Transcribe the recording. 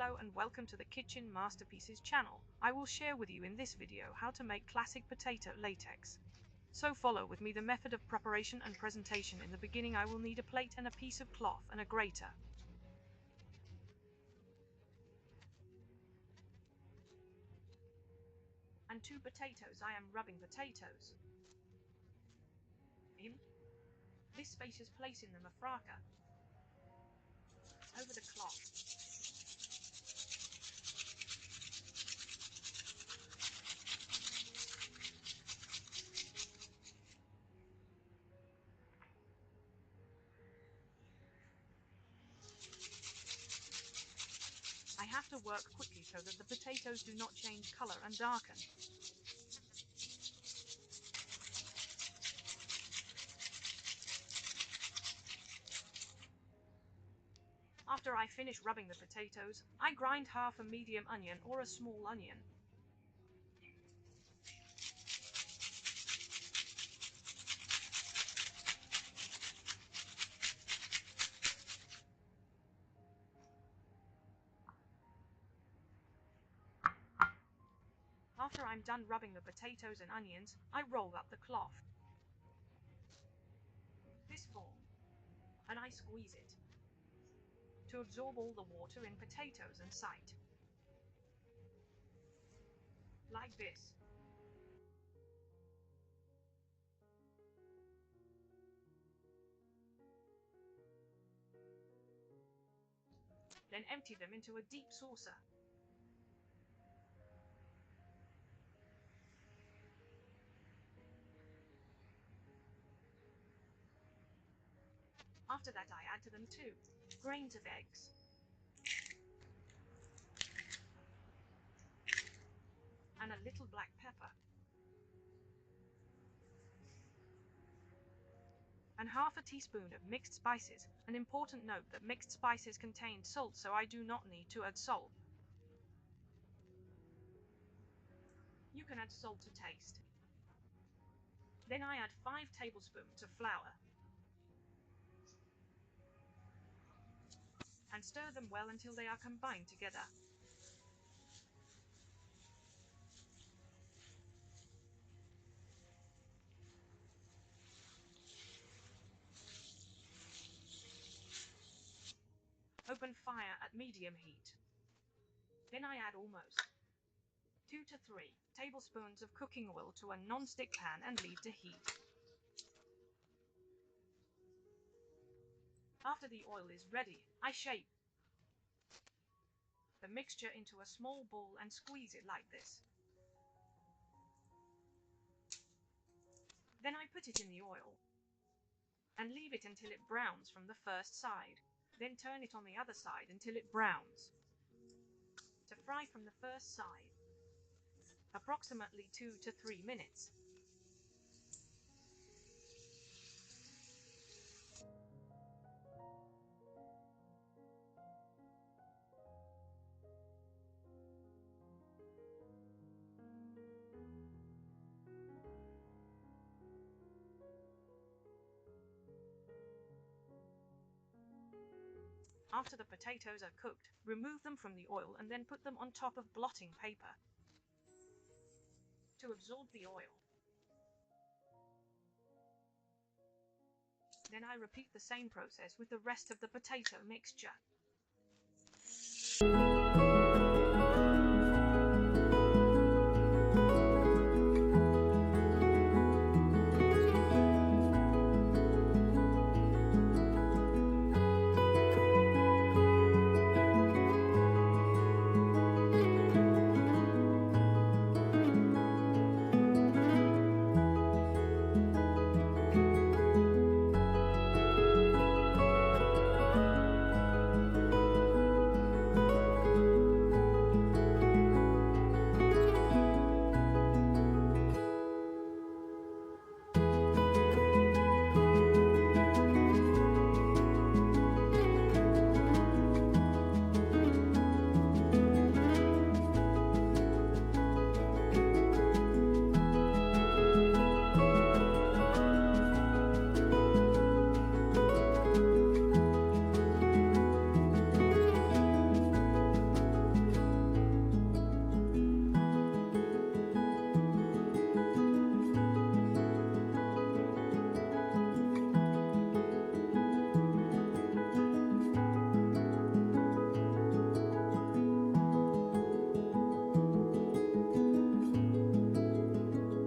Hello and welcome to the Kitchen Masterpieces channel. I will share with you in this video how to make classic potato latex. So follow with me the method of preparation and presentation. In the beginning I will need a plate and a piece of cloth and a grater. And 2 potatoes. I am rubbing potatoes in this spacious place in the mafraka over the cloth. I have to work quickly so that the potatoes do not change color and darken. After I finish rubbing the potatoes, I grind half a medium onion or a small onion. After I'm done rubbing the potatoes and onions, I roll up the cloth. This form, and I squeeze it to absorb all the water in potatoes and sight. Like this. Then empty them into a deep saucer. After that I add to them 2 grains of eggs. And a little black pepper. And half a teaspoon of mixed spices. An important note that mixed spices contain salt, so I do not need to add salt. You can add salt to taste. Then I add 5 tablespoons of flour. And stir them well until they are combined together. Open fire at medium heat. Then I add almost 2 to 3 tablespoons of cooking oil to a non-stick pan and leave to heat. After the oil is ready, I shape the mixture into a small ball and squeeze it like this. Then I put it in the oil and leave it until it browns from the first side. Then turn it on the other side until it browns. To fry from the first side, approximately 2 to 3 minutes. After the potatoes are cooked, remove them from the oil and then put them on top of blotting paper to absorb the oil. Then I repeat the same process with the rest of the potato mixture.